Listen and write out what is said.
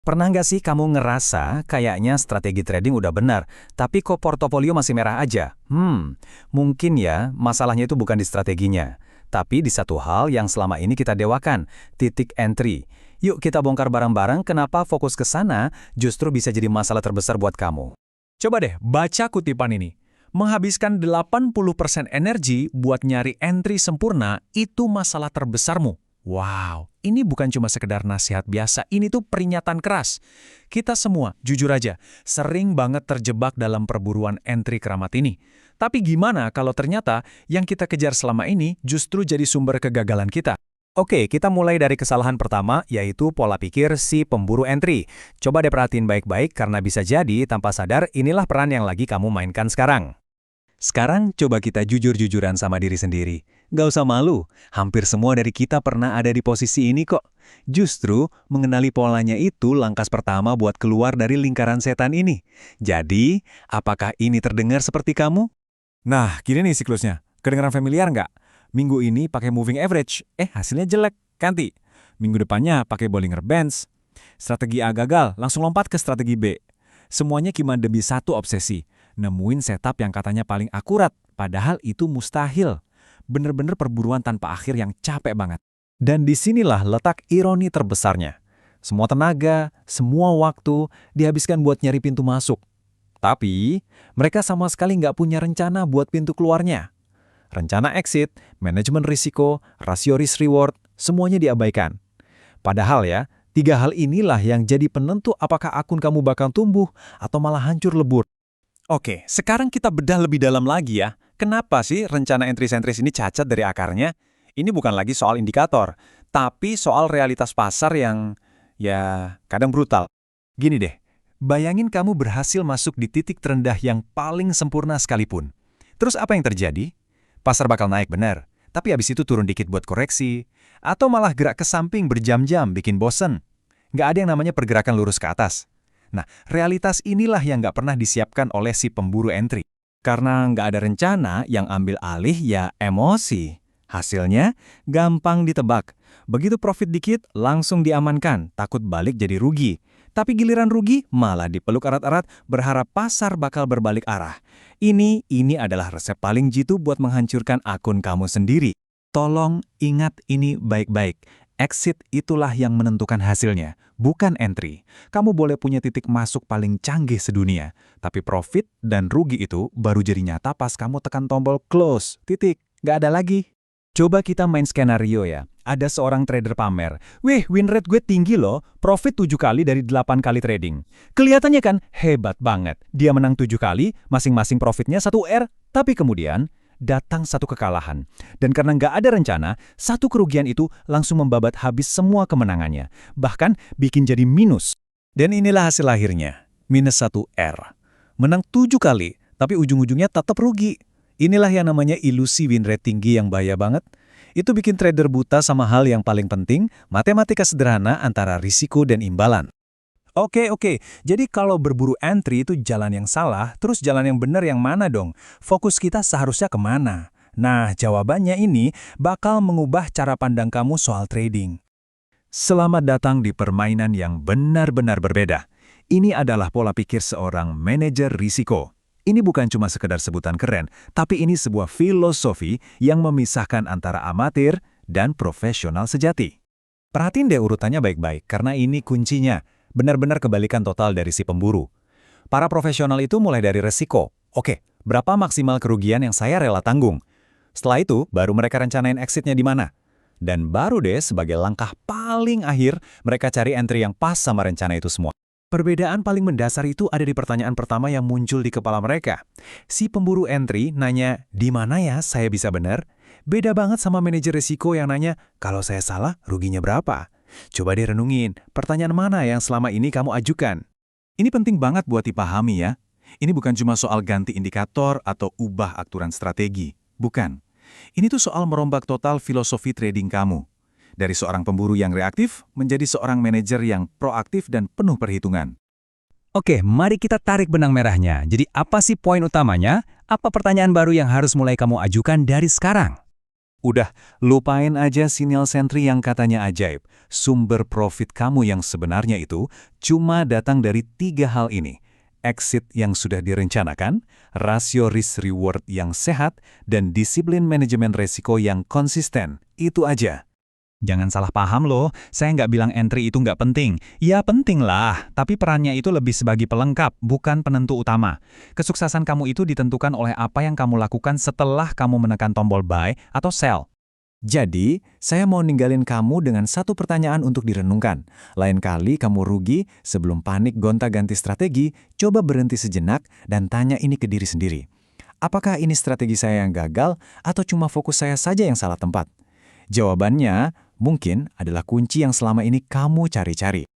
Pernah nggak sih kamu ngerasa kayaknya strategi trading udah benar, tapi kok portofolio masih merah aja? Mungkin ya masalahnya itu bukan di strateginya, tapi di satu hal yang selama ini kita dewakan, titik entry. Yuk kita bongkar bareng-bareng kenapa fokus ke sana justru bisa jadi masalah terbesar buat kamu. Coba deh baca kutipan ini. Menghabiskan 80% energi buat nyari entry sempurna itu masalah terbesarmu. Wow, ini bukan cuma sekedar nasihat biasa, ini tuh peringatan keras. Kita semua, jujur aja, sering banget terjebak dalam perburuan entry keramat ini. Tapi gimana kalau ternyata yang kita kejar selama ini justru jadi sumber kegagalan kita? Oke, kita mulai dari kesalahan pertama, yaitu pola pikir si pemburu entry. Coba deh perhatiin baik-baik karena bisa jadi tanpa sadar inilah peran yang lagi kamu mainkan sekarang. Sekarang coba kita jujur-jujuran sama diri sendiri. Gak usah malu, hampir semua dari kita pernah ada di posisi ini kok. Justru, mengenali polanya itu langkah pertama buat keluar dari lingkaran setan ini. Jadi, apakah ini terdengar seperti kamu? Nah, gini nih siklusnya. Kedengaran familiar nggak? Minggu ini pakai moving average, hasilnya jelek, ganti. Minggu depannya pakai Bollinger Bands. Strategi A gagal, langsung lompat ke strategi B. Semuanya cuma demi satu obsesi, nemuin setup yang katanya paling akurat, padahal itu mustahil. Bener-bener perburuan tanpa akhir yang capek banget. Dan disinilah letak ironi terbesarnya. Semua tenaga, semua waktu dihabiskan buat nyari pintu masuk. Tapi, mereka sama sekali nggak punya rencana buat pintu keluarnya. Rencana exit, manajemen risiko, rasio risk-reward, semuanya diabaikan. Padahal ya, tiga hal inilah yang jadi penentu apakah akun kamu bakal tumbuh atau malah hancur lebur. Oke, sekarang kita bedah lebih dalam lagi ya. Kenapa sih rencana entry-sentris ini cacat dari akarnya? Ini bukan lagi soal indikator, tapi soal realitas pasar yang, ya, kadang brutal. Gini deh, bayangin kamu berhasil masuk di titik terendah yang paling sempurna sekalipun. Terus apa yang terjadi? Pasar bakal naik benar, tapi habis itu turun dikit buat koreksi, atau malah gerak ke samping berjam-jam bikin bosen. Nggak ada yang namanya pergerakan lurus ke atas. Nah, realitas inilah yang nggak pernah disiapkan oleh si pemburu entry. Karena nggak ada rencana, yang ambil alih ya emosi. Hasilnya gampang ditebak. Begitu profit dikit, langsung diamankan, takut balik jadi rugi. Tapi giliran rugi, malah dipeluk erat-erat, berharap pasar bakal berbalik arah. Ini adalah resep paling jitu buat menghancurkan akun kamu sendiri. Tolong ingat ini baik-baik. Exit itulah yang menentukan hasilnya, bukan entry. Kamu boleh punya titik masuk paling canggih sedunia, tapi profit dan rugi itu baru jadi nyata pas kamu tekan tombol close, titik, nggak ada lagi. Coba kita main skenario ya, ada seorang trader pamer, wih win rate gue tinggi loh, profit 7 kali dari 8 kali trading. Kelihatannya kan hebat banget, dia menang 7 kali, masing-masing profitnya 1R, tapi kemudian datang satu kekalahan. Dan karena nggak ada rencana, satu kerugian itu langsung membabat habis semua kemenangannya. Bahkan bikin jadi minus. Dan inilah hasil akhirnya, minus 1R. Menang 7 kali, tapi ujung-ujungnya tetap rugi. Inilah yang namanya ilusi win rate tinggi yang bahaya banget. Itu bikin trader buta sama hal yang paling penting, matematika sederhana antara risiko dan imbalan. Oke, jadi kalau berburu entry itu jalan yang salah, terus jalan yang benar yang mana dong? Fokus kita seharusnya kemana? Nah, jawabannya ini bakal mengubah cara pandang kamu soal trading. Selamat datang di permainan yang benar-benar berbeda. Ini adalah pola pikir seorang manajer risiko. Ini bukan cuma sekedar sebutan keren, tapi ini sebuah filosofi yang memisahkan antara amatir dan profesional sejati. Perhatiin deh urutannya baik-baik, karena ini kuncinya. Benar-benar kebalikan total dari si pemburu. Para profesional itu mulai dari resiko. Oke, berapa maksimal kerugian yang saya rela tanggung? Setelah itu, baru mereka rencanain exitnya di mana. Dan baru deh, sebagai langkah paling akhir, mereka cari entry yang pas sama rencana itu semua. Perbedaan paling mendasar itu ada di pertanyaan pertama yang muncul di kepala mereka. Si pemburu entry nanya, di mana ya saya bisa benar? Beda banget sama manajer risiko yang nanya, kalau saya salah, ruginya berapa? Coba deh renungin, pertanyaan mana yang selama ini kamu ajukan? Ini penting banget buat dipahami ya. Ini bukan cuma soal ganti indikator atau ubah aturan strategi. Bukan. Ini tuh soal merombak total filosofi trading kamu. Dari seorang pemburu yang reaktif, menjadi seorang manajer yang proaktif dan penuh perhitungan. Oke, mari kita tarik benang merahnya. Jadi apa sih poin utamanya? Apa pertanyaan baru yang harus mulai kamu ajukan dari sekarang? Udah, lupain aja sinyal sentry yang katanya ajaib. Sumber profit kamu yang sebenarnya itu cuma datang dari 3 hal ini. Exit yang sudah direncanakan, rasio risk-reward yang sehat, dan disiplin manajemen resiko yang konsisten. Itu aja. Jangan salah paham loh, saya nggak bilang entry itu nggak penting. Ya penting lah, tapi perannya itu lebih sebagai pelengkap, bukan penentu utama. Kesuksesan kamu itu ditentukan oleh apa yang kamu lakukan setelah kamu menekan tombol buy atau sell. Jadi, saya mau ninggalin kamu dengan satu pertanyaan untuk direnungkan. Lain kali kamu rugi, sebelum panik gonta-ganti strategi, coba berhenti sejenak dan tanya ini ke diri sendiri. Apakah ini strategi saya yang gagal atau cuma fokus saya saja yang salah tempat? Jawabannya mungkin adalah kunci yang selama ini kamu cari-cari.